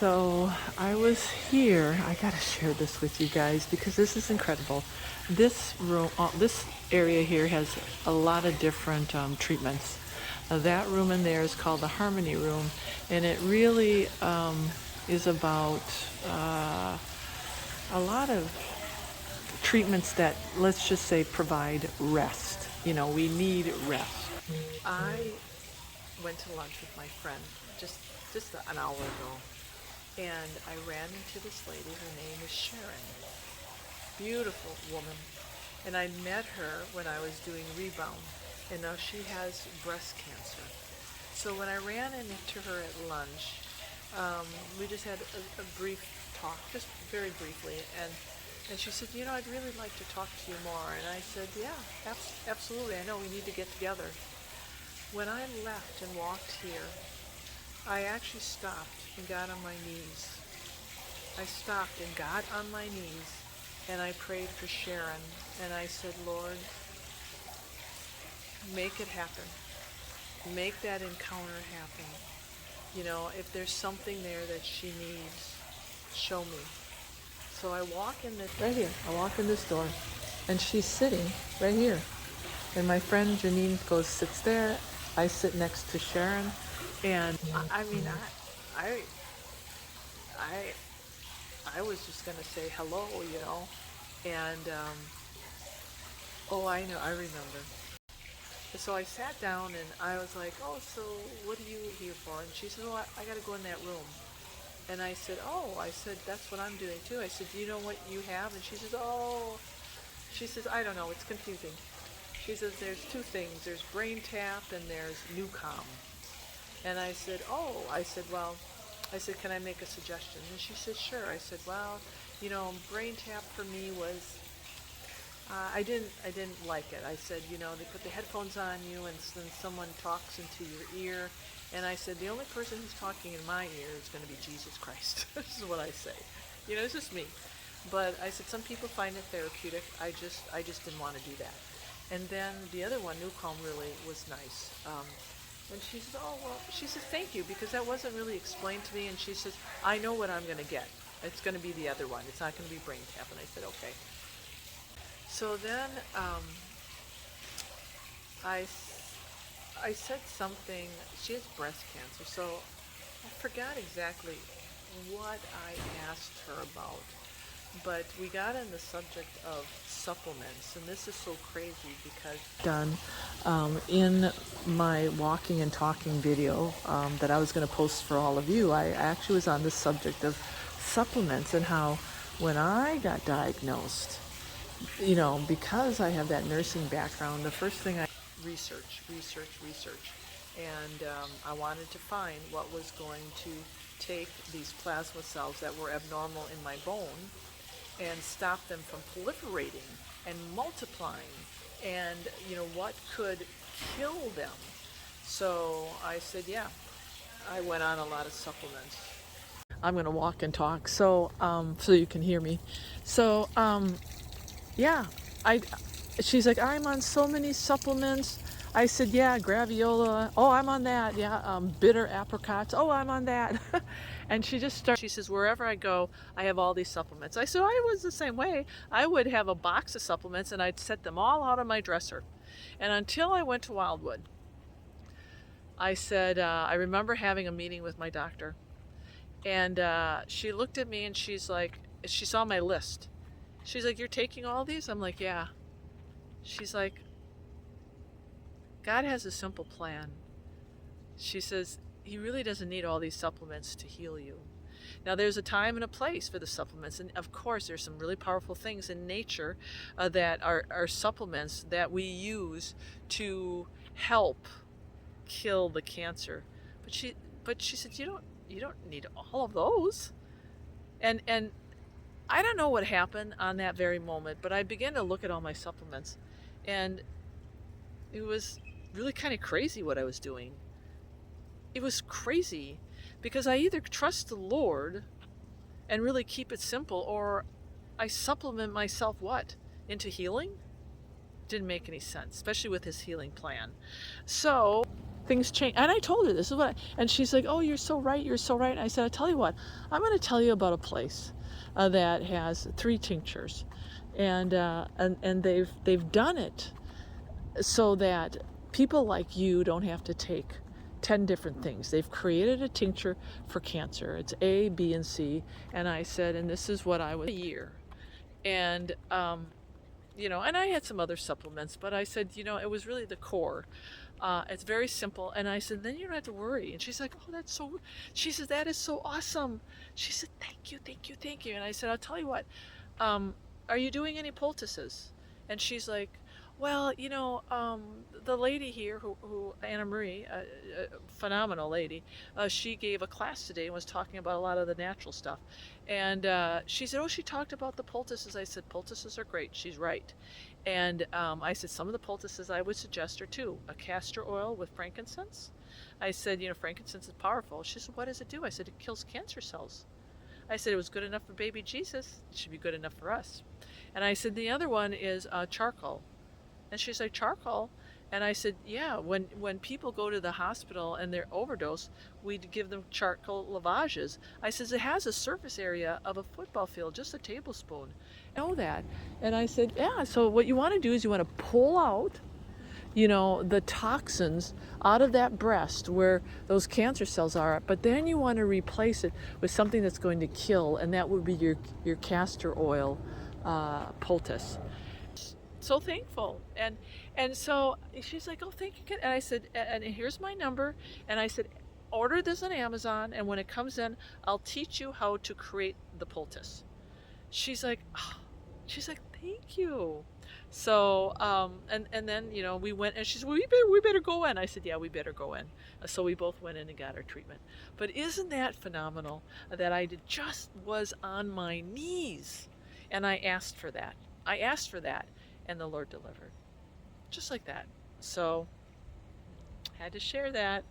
So I was here. I gotta share this with you guys because this is incredible. This room, this area here has a lot of different treatments. That room in there is called the Harmony Room, and it really is about a lot of treatments that, let's just say, provide rest. You know, we need rest. I went to lunch with my friend just an hour ago, and I ran into this lady. Her name is Sharon. Beautiful woman. And I met her when I was doing Rebound, and now she has breast cancer. So when I ran into her at lunch, we just had a brief talk, just very briefly, and she said, you know, I'd really like to talk to you more. And I said, yeah, absolutely. I know we need to get together. When I left and walked here, I actually stopped and got on my knees. I stopped and got on my knees, and I prayed for Sharon, and I said, Lord, make it happen. Make that encounter happen. You know, if there's something there that she needs, show me. So I walk in this, right here, I walk in this door, and she's sitting right here. And my friend Janine sits there. I sit next to Sharon, and I was just gonna say hello, you know, and oh, I remember. So I sat down and I was like, oh, so what are you here for? And she said, oh, I got to go in that room. And I said, oh, that's what I'm doing too. I said, do you know what you have? And she says, oh, I don't know, it's confusing. She says, there's two things. There's Braintap and there's Newcom. And I said, oh, well, can I make a suggestion? And she said, sure. I said, well, you know, Braintap for me was, I didn't like it. I said, you know, they put the headphones on you and then someone talks into your ear. And I said, the only person who's talking in my ear is going to be Jesus Christ. This is what I say. You know, it's just me. But I said, some people find it therapeutic. I just didn't want to do that. And then the other one, Newcomb, really was nice. And she says, oh, well, she says, thank you, because that wasn't really explained to me. And she says, I know what I'm going to get. It's going to be the other one. It's not going to be Braintap. And I said, okay. So then I said something. She has breast cancer, so I forgot exactly what I asked her about. But we got on the subject of supplements, and this is so crazy because done in my walking and talking video that I was going to post for all of you. I actually was on the subject of supplements and how when I got diagnosed, you know, because I have that nursing background, the first thing I research, and I wanted to find what was going to take these plasma cells that were abnormal in my bone and stop them from proliferating and multiplying, and you know what could kill them. So I said, yeah, I went on a lot of supplements. I'm going to walk and talk so you can hear me. So yeah, she's like, I'm on so many supplements. I said, yeah, graviola. Oh, I'm on that. Yeah, bitter apricots. Oh, I'm on that. And she just started. She says, wherever I go, I have all these supplements. I said, I was the same way. I would have a box of supplements and I'd set them all out on my dresser. And until I went to Wildwood, I said, I remember having a meeting with my doctor. And she looked at me and she's like, she saw my list. She's like, you're taking all these? I'm like, yeah. She's like, God has a simple plan. She says, he really doesn't need all these supplements to heal you. Now, there's a time and a place for the supplements. And of course, there's some really powerful things in nature that are supplements that we use to help kill the cancer. But she said, you don't need all of those. And I don't know what happened on that very moment, but I began to look at all my supplements, and it was really kind of crazy what I was doing. It was crazy because I either trust the Lord and really keep it simple, or I supplement myself into healing? Didn't make any sense, especially with his healing plan. So things change. And I told her this is and she's like, oh, you're so right, you're so right. And I said, I'll tell you what, I'm going to tell you about a place that has 3 tinctures, and they've done it so that people like you don't have to take 10 different things. They've created a tincture for cancer. It's A, B, and C. And I said, and this is what I was a year. And, and I had some other supplements, but I said, it was really the core. It's very simple. And I said, then you don't have to worry. And she's like, oh, she said, that is so awesome. She said, thank you, thank you, thank you. And I said, I'll tell you what, are you doing any poultices? And she's like, well, the lady here, who Anna Marie, a phenomenal lady, she gave a class today and was talking about a lot of the natural stuff. And she said, oh, she talked about the poultices. I said, poultices are great. She's right. And I said, some of the poultices I would suggest are too. A castor oil with frankincense. I said, frankincense is powerful. She said, what does it do? I said, it kills cancer cells. I said, it was good enough for baby Jesus. It should be good enough for us. And I said, the other one is charcoal. And she's like, charcoal? And I said, yeah, when people go to the hospital and they're overdose, we give them charcoal lavages. I says, it has a surface area of a football field, just a tablespoon. I know that. And I said, yeah, so what you want to do is you want to pull out, the toxins out of that breast where those cancer cells are, but then you want to replace it with something that's going to kill, and that would be your castor oil poultice. So thankful. And so she's like, oh, thank you. And I said, and here's my number. And I said, order this on Amazon, and when it comes in, I'll teach you how to create the poultice. She's like, thank you. So and then we went, and she said, well, we better go in. I said, yeah, we better go in. So we both went in and got our treatment. But isn't that phenomenal that I just was on my knees and I asked for that. And the Lord delivered. Just like that. So, had to share that.